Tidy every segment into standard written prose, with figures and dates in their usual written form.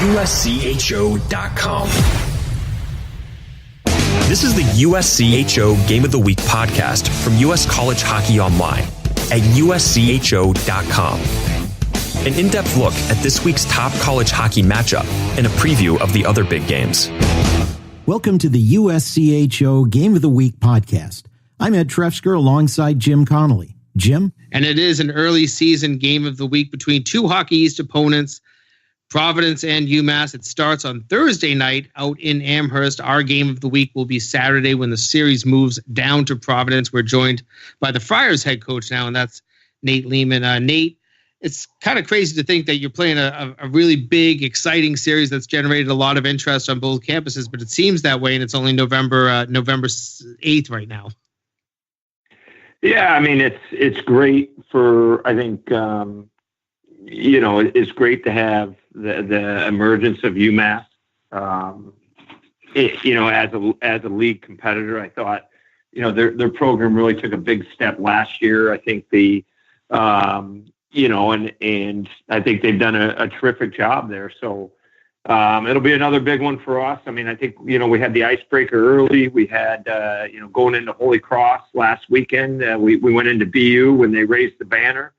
USCHO.com. This is the USCHO Game of the Week podcast from US College Hockey Online at USCHO.com. An in-depth look at this week's top college hockey matchup and a preview of the other big games. Welcome to the USCHO Game of the Week podcast. I'm Ed Trefzger alongside Jim Connelly. Jim? And it is an early season Game of the Week between two Hockey East opponents, Providence and UMass. It starts on Thursday night out in Amherst. Our Game of the Week will be Saturday when the series moves down to Providence. We're joined by the Friars head coach now, and that's Nate Leaman. Nate, it's kind of crazy to think that you're playing a really big, exciting series that's generated a lot of interest on both campuses, but it seems that way, and it's only November 8th right now. Yeah, I mean, it's great for, I think, it's great to have the emergence of UMass. As a league competitor, I thought, their program really took a big step last year. I think and I think they've done a terrific job there. So it'll be another big one for us. I mean, I think, we had the icebreaker early. We had, going into Holy Cross last weekend, we went into BU when they raised the banner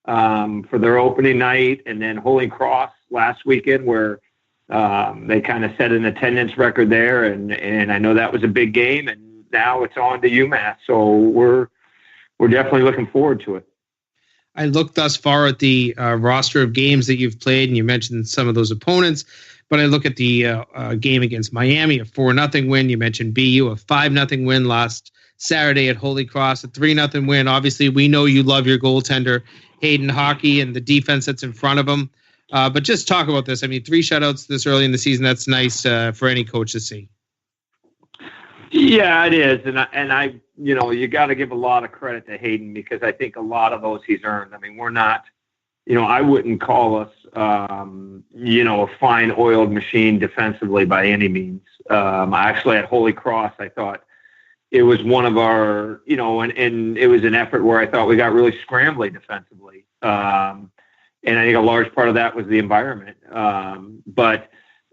for their opening night, and then Holy Cross last weekend where they kind of set an attendance record there. And I know that was a big game, and now it's on to UMass. So we're definitely looking forward to it. I looked thus far at the roster of games that you've played, and you mentioned some of those opponents, but I look at the game against Miami, a 4-0 win. You mentioned BU, a 5-0 win last Saturday at Holy Cross, a 3-0 win. Obviously, we know you love your goaltender, Hayden Hockey, and the defense that's in front of him. But just talk about this. I mean, 3 shutouts this early in the season, that's nice for any coach to see. Yeah, it is. And I you got to give a lot of credit to Hayden because I think a lot of those he's earned. I mean, we're not, I wouldn't call us, a fine oiled machine defensively by any means. Actually at Holy Cross, I thought it was one of our, and it was an effort where I thought we got really scrambly defensively. And I think a large part of that was the environment.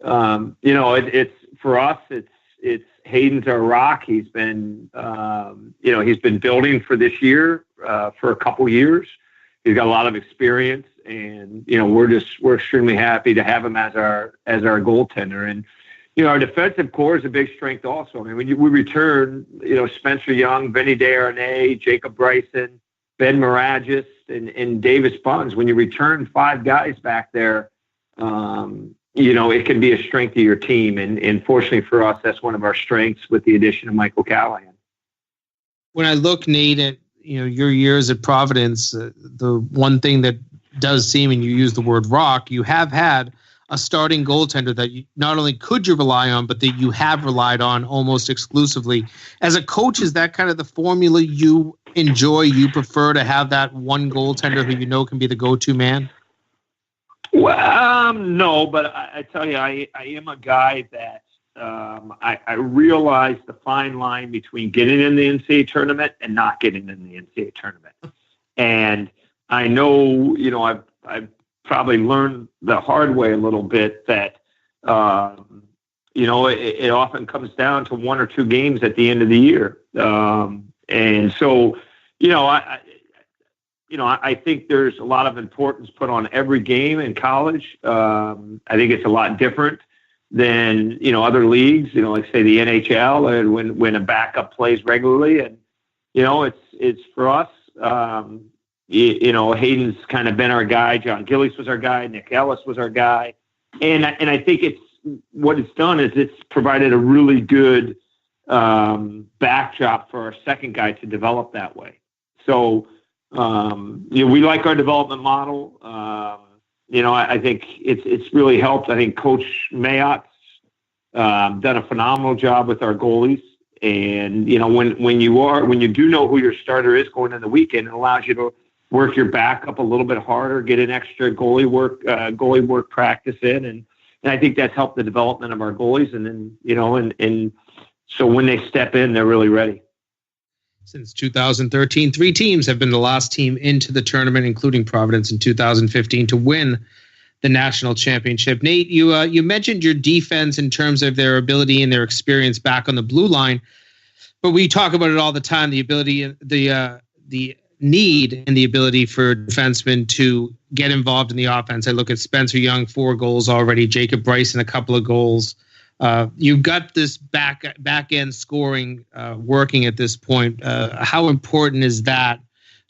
It's for us, it's Hayden's our rock. He's been, he's been building for this year, for a couple years. He's got a lot of experience, and we're extremely happy to have him as our goaltender. And our defensive core is a big strength also. I mean, when we return, Spencer Young, Vinny Desharnais, Jacob Bryson, Ben Maragis, and Davis Buns. When you return 5 guys back there, it can be a strength of your team. And fortunately for us, that's one of our strengths with the addition of Michael Callahan. When I look, Nate, at your years at Providence, the one thing that does seem, and you use the word rock, you have had a starting goaltender that you, not only could you rely on, but that you have relied on almost exclusively. As a coach, is that kind of the formula you enjoy? You prefer to have that one goaltender who can be the go-to man? Well, no, but I tell you, I am a guy that I realize the fine line between getting in the NCAA tournament and not getting in the NCAA tournament. And I know, I've probably learned the hard way a little bit that, it often comes down to 1 or 2 games at the end of the year. And so, I think there's a lot of importance put on every game in college. I think it's a lot different than, other leagues, like say the NHL, and when a backup plays regularly. And, it's for us, Hayden's kind of been our guy. John Gillies was our guy. Nick Ellis was our guy. And I think what it's done is it's provided a really good backdrop for our second guy to develop that way. So, we like our development model. I think it's really helped. I think Coach Mayott's done a phenomenal job with our goalies. And, when you do know who your starter is going into the weekend, it allows you to work your backup a little bit harder, get an extra goalie work practice in. And I think that's helped the development of our goalies. And then, and so when they step in, they're really ready. Since 2013, 3 teams have been the last team into the tournament, including Providence in 2015, to win the national championship. Nate, you mentioned your defense in terms of their ability and their experience back on the blue line, but we talk about it all the time, the ability, the need and the ability for defensemen to get involved in the offense. I look at Spencer Young, 4 goals already, Jacob Bryson, a couple of goals. You've got this back end scoring working at this point. How important is that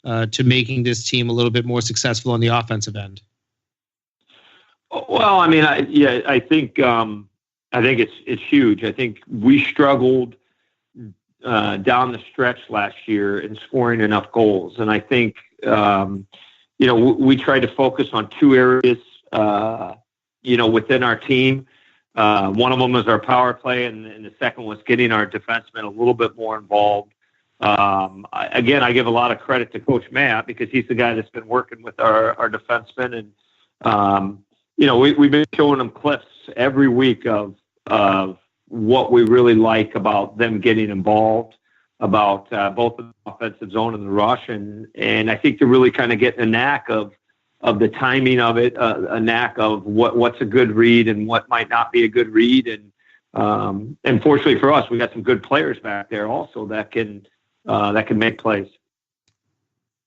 to making this team a little bit more successful on the offensive end? Well, I mean, I think it's huge. I think we struggled down the stretch last year in scoring enough goals, and I think we tried to focus on 2 areas, within our team. One of them is our power play, and the second was getting our defensemen a little bit more involved. I give a lot of credit to Coach Matt because he's the guy that's been working with our defensemen, and we've been showing them clips every week of what we really like about them getting involved, about both the offensive zone and the rush, and I think they're really kind of getting a knack of the timing of it, a knack of what's a good read and what might not be a good read, and fortunately for us, we got some good players back there also that can make plays.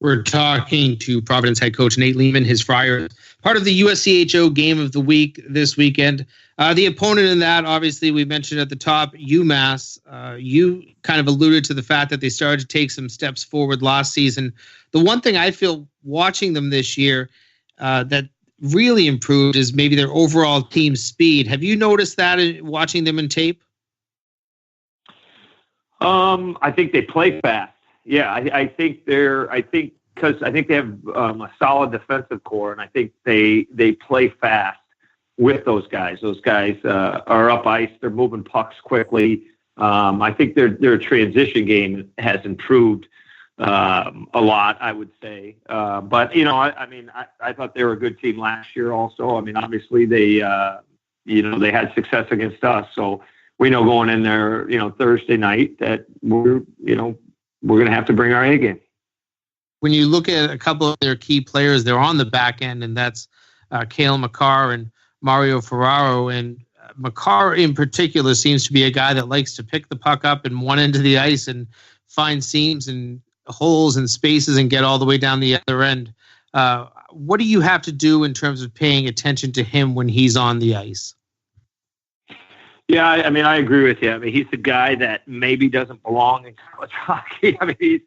We're talking to Providence head coach Nate Leaman, his Friars, part of the USCHO game of the week this weekend. The opponent in that, obviously, we mentioned at the top, UMass. You kind of alluded to the fact that they started to take some steps forward last season. The one thing I feel watching them this year that really improved is maybe their overall team speed. Have you noticed that in watching them in tape? I think they play fast. Yeah, I think because I think they have a solid defensive core, and I think they play fast with those guys. Those guys are up ice. They're moving pucks quickly. I think their transition game has improved a lot, I would say. But I thought they were a good team last year. Also, I mean, obviously they had success against us, so we know going in there, Thursday night that we're going to have to bring our A game. When you look at a couple of their key players, they're on the back end, and that's Cale Makar and Mario Ferraro. And Makar in particular seems to be a guy that likes to pick the puck up in one end of the ice and find seams and holes and spaces and get all the way down the other end. What do you have to do in terms of paying attention to him when he's on the ice? Yeah, I mean, I agree with you. I mean, he's the guy that maybe doesn't belong in college hockey. I mean,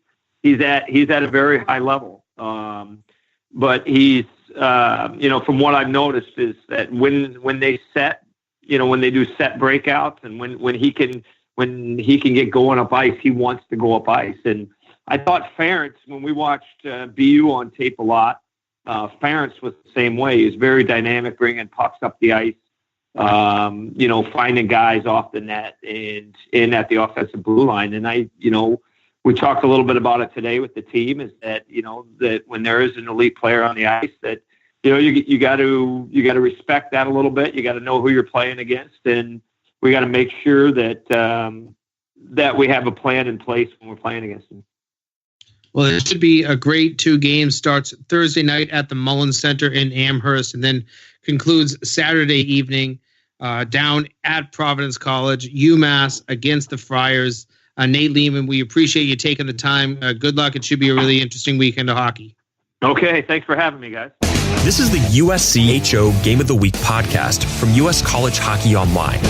he's at a very high level. But he's, from what I've noticed is that when they set, when they do set breakouts and when he can get going up ice, he wants to go up ice. And I thought Ference, when we watched BU on tape a lot, Ference was the same way. He was very dynamic, bringing pucks up the ice. Finding guys off the net and in at the offensive blue line. And we talked a little bit about it today with the team is that, that when there is an elite player on the ice that, you got to respect that a little bit. You got to know who you're playing against, and we got to make sure that, that we have a plan in place when we're playing against them. Well, it should be a great 2 games. Starts Thursday night at the Mullins Center in Amherst and then concludes Saturday evening down at Providence College, UMass against the Friars. Nate Leaman, we appreciate you taking the time. Good luck. It should be a really interesting weekend of hockey. Okay, thanks for having me, guys. This is the USCHO Game of the Week podcast from US College Hockey Online.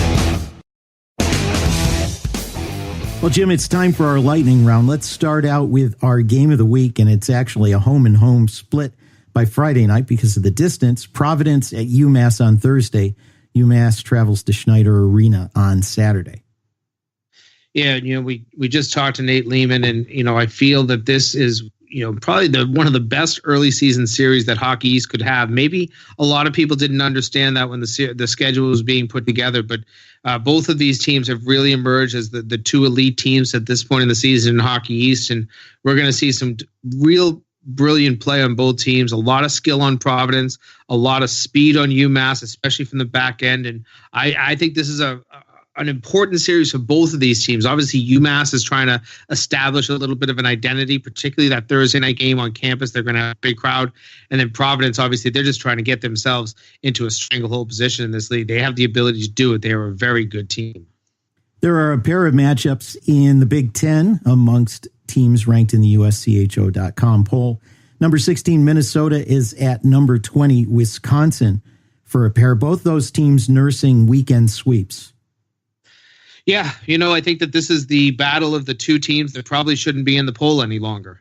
Well, Jim, it's time for our lightning round. Let's start out with our game of the week, and it's actually a home and home split by Friday night because of the distance. Providence at UMass on Thursday. UMass travels to Schneider Arena on Saturday. Yeah, we just talked to Nate Leaman, and I feel that this is probably one of the best early season series that Hockey East could have. Maybe a lot of people didn't understand that when the schedule was being put together, but both of these teams have really emerged as the 2 elite teams at this point in the season in Hockey East, and we're going to see some real brilliant play on both teams, a lot of skill on Providence, a lot of speed on UMass, especially from the back end. And I think this is a an important series for both of these teams. Obviously, UMass is trying to establish a little bit of an identity, particularly that Thursday night game on campus. They're going to have a big crowd. And then Providence, obviously, they're just trying to get themselves into a stranglehold position in this league. They have the ability to do it. They are a very good team. There are a pair of matchups in the Big Ten amongst teams ranked in the USCHO.com poll. Number 16, Minnesota is at number 20, Wisconsin, for a pair. Both those teams nursing weekend sweeps. Yeah, I think that this is the battle of the two teams that probably shouldn't be in the poll any longer.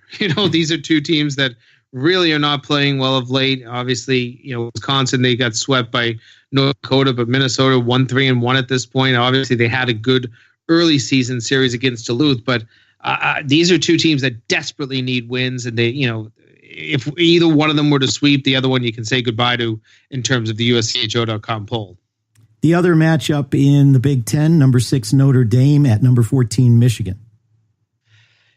These are two teams that really are not playing well of late. Obviously, Wisconsin, they got swept by North Dakota, but Minnesota 1-3-1 at this point. Obviously, they had a good early season series against Duluth, but these are two teams that desperately need wins, and they, if either one of them were to sweep, the other one you can say goodbye to in terms of the USCHO.com poll. The other matchup in the Big Ten, number 6, Notre Dame at number 14, Michigan.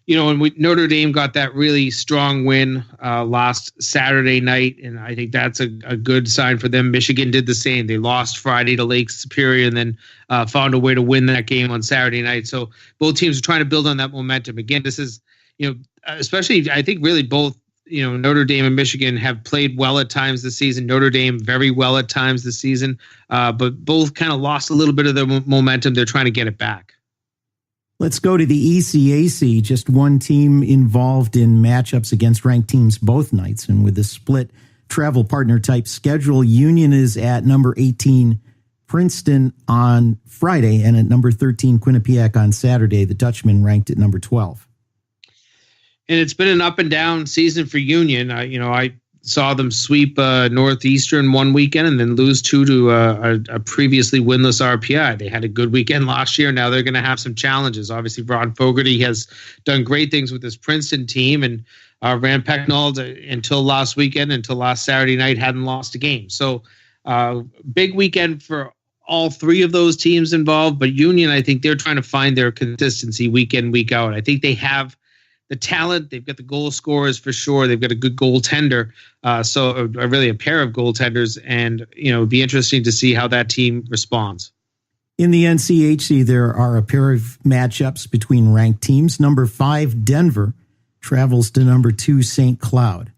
And Notre Dame got that really strong win last Saturday night, and I think that's a good sign for them. Michigan did the same. They lost Friday to Lake Superior and then found a way to win that game on Saturday night. So both teams are trying to build on that momentum. Again, this is, especially I think really both, Notre Dame and Michigan have played well at times this season. Notre Dame very well at times this season, but both kind of lost a little bit of their momentum. They're trying to get it back. Let's go to the ECAC, just one team involved in matchups against ranked teams both nights. And with the split travel partner type schedule, Union is at number 18, Princeton on Friday, and at number 13, Quinnipiac on Saturday. The Dutchman ranked at number 12. And it's been an up and down season for Union. I saw them sweep Northeastern one weekend and then lose 2 to a previously winless RPI. They had a good weekend last year. Now they're going to have some challenges. Obviously, Ron Fogarty has done great things with this Princeton team, and Rand Pecknold until last Saturday night hadn't lost a game. So big weekend for all three of those teams involved. But Union, I think they're trying to find their consistency week in, week out. I think they have the talent. They've got the goal scorers for sure. They've got a good goaltender. So really a pair of goaltenders. And, it'd be interesting to see how that team responds. In the NCHC, there are a pair of matchups between ranked teams. Number 5, Denver, travels to number 2, St. Cloud.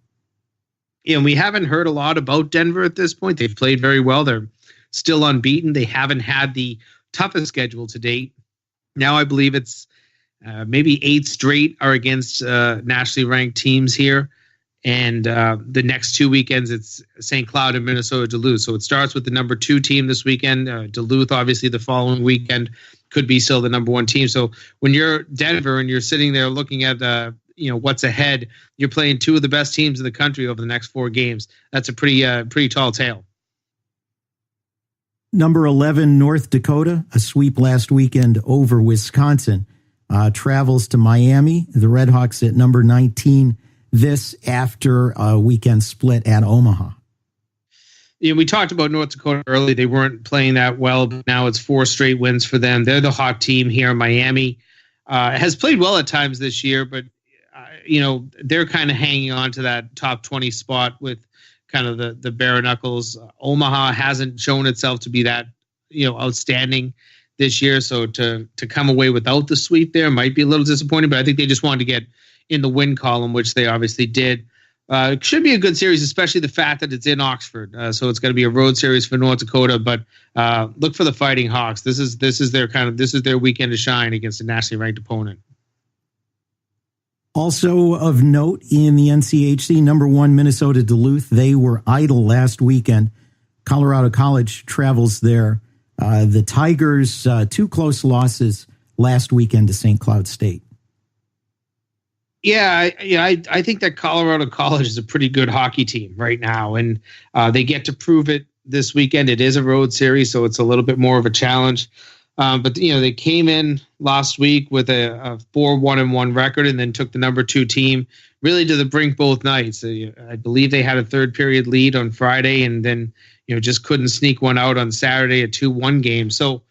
And we haven't heard a lot about Denver at this point. They've played very well. They're still unbeaten. They haven't had the toughest schedule to date. Now I believe it's maybe 8 straight are against nationally ranked teams here. And the next 2 weekends, it's St. Cloud and Minnesota Duluth. So it starts with the number 2 team this weekend. Duluth, obviously, the following weekend could be still the number 1 team. So when you're Denver and you're sitting there looking at what's ahead, you're playing 2 of the best teams in the country over the next 4 games. That's a pretty tall tale. Number 11, North Dakota, a sweep last weekend over Wisconsin, travels to Miami. The Redhawks at number 19. This after a weekend split at Omaha. We talked about North Dakota early. They weren't playing that well, but now it's 4 straight wins for them. They're the hot team here. Miami has played well at times this year, but they're kind of hanging on to that top 20 spot with kind of the bare knuckles. Omaha hasn't shown itself to be that outstanding this year, so to come away without the sweep there might be a little disappointing. But I think they just wanted to get in the win column, which they obviously did. It should be a good series, especially the fact that it's in Oxford. So it's going to be a road series for North Dakota. But look for the Fighting Hawks. This is their weekend to shine against a nationally ranked opponent. Also of note in the NCHC, number 1 Minnesota Duluth. They were idle last weekend. Colorado College travels there. The Tigers 2 close losses last weekend to St. Cloud State. Yeah, I think that Colorado College is a pretty good hockey team right now, and they get to prove it this weekend. It is a road series, so it's a little bit more of a challenge. But they came in last week with a 4-1-1 record, and then took the number 2 team really to the brink both nights. I believe they had a third period lead on Friday, and then just couldn't sneak one out on Saturday, a 2-1 game. So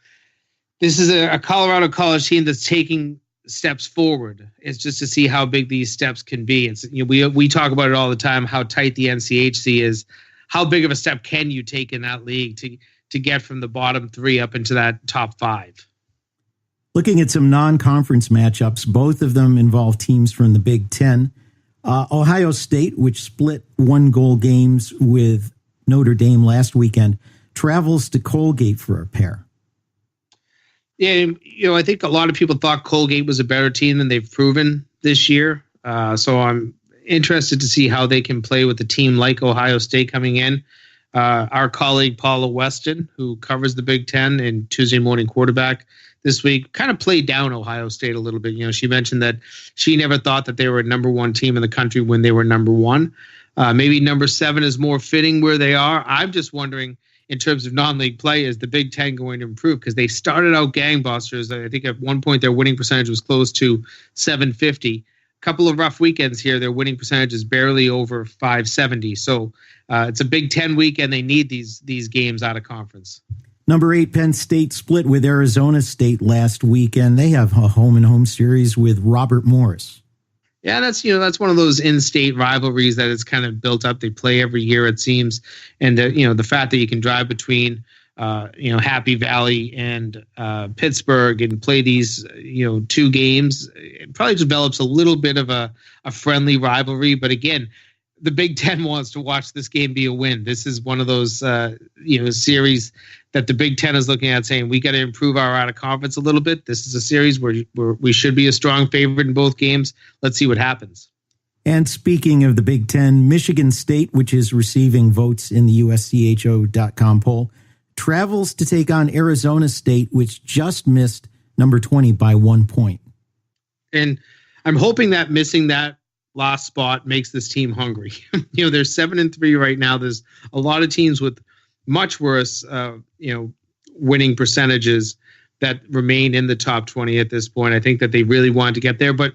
this is a Colorado College team that's taking steps forward. It's just to see how big these steps can be. It's we talk about it all the time, how tight the NCHC is. How big of a step can you take in that league to get from the bottom 3 up into that top 5? Looking at some non-conference matchups, both of them involve teams from the Big Ten. Ohio State, which split 1-goal games with Notre Dame last weekend, travels to Colgate for a pair. Yeah, I think a lot of people thought Colgate was a better team than they've proven this year. So I'm interested to see how they can play with a team like Ohio State coming in. Our colleague Paula Weston, who covers the Big Ten and Tuesday Morning Quarterback this week, kind of played down Ohio State a little bit. She mentioned that she never thought that they were a number one team in the country when they were number one. Maybe number 7 is more fitting where they are. I'm just wondering, in terms of non-league play, is the Big Ten going to improve? Because they started out gangbusters. I think at one point their winning percentage was close to 750. Couple of rough weekends here, their winning percentage is barely over 570. So it's a Big Ten weekend. They need these games out of conference. Number 8, Penn State split with Arizona State last weekend. They have a home-and-home series with Robert Morris. Yeah, that's one of those in-state rivalries that is kind of built up. They play every year, it seems, and the fact that you can drive between Happy Valley and Pittsburgh and play these 2 games, it probably develops a little bit of a friendly rivalry. But again, the Big Ten wants to watch this game be a win. This is one of those series that the Big Ten is looking at, saying we got to improve our out of conference a little bit. This is a series where we should be a strong favorite in both games. Let's see what happens. And speaking of the Big Ten, Michigan State, which is receiving votes in the USCHO.com poll, travels to take on Arizona State, which just missed number 20 by 1 point. And I'm hoping that missing that last spot makes this team hungry. They're 7-3 right now. There's a lot of teams with much worse, winning percentages that remain in the top 20 at this point. I think that they really wanted to get there, but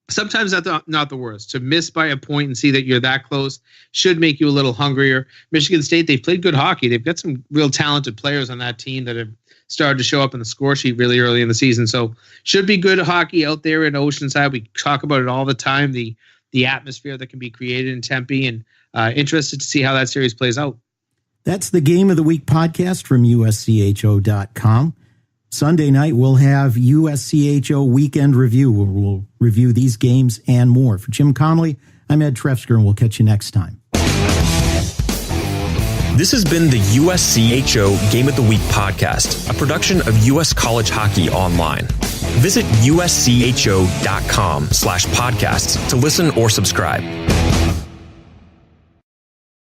sometimes that's not the worst. To miss by a point and see that you're that close should make you a little hungrier. Michigan State, they've played good hockey. They've got some real talented players on that team that have started to show up in the score sheet really early in the season. So should be good hockey out there in Oceanside. We talk about it all the time, the atmosphere that can be created in Tempe, and interested to see how that series plays out. That's the Game of the Week podcast from USCHO.com. Sunday night, we'll have USCHO Weekend Review, where we'll review these games and more. For Jim Connelly, I'm Ed Trefzger, and we'll catch you next time. This has been the USCHO Game of the Week podcast, a production of US College Hockey Online. Visit USCHO.com/podcasts to listen or subscribe.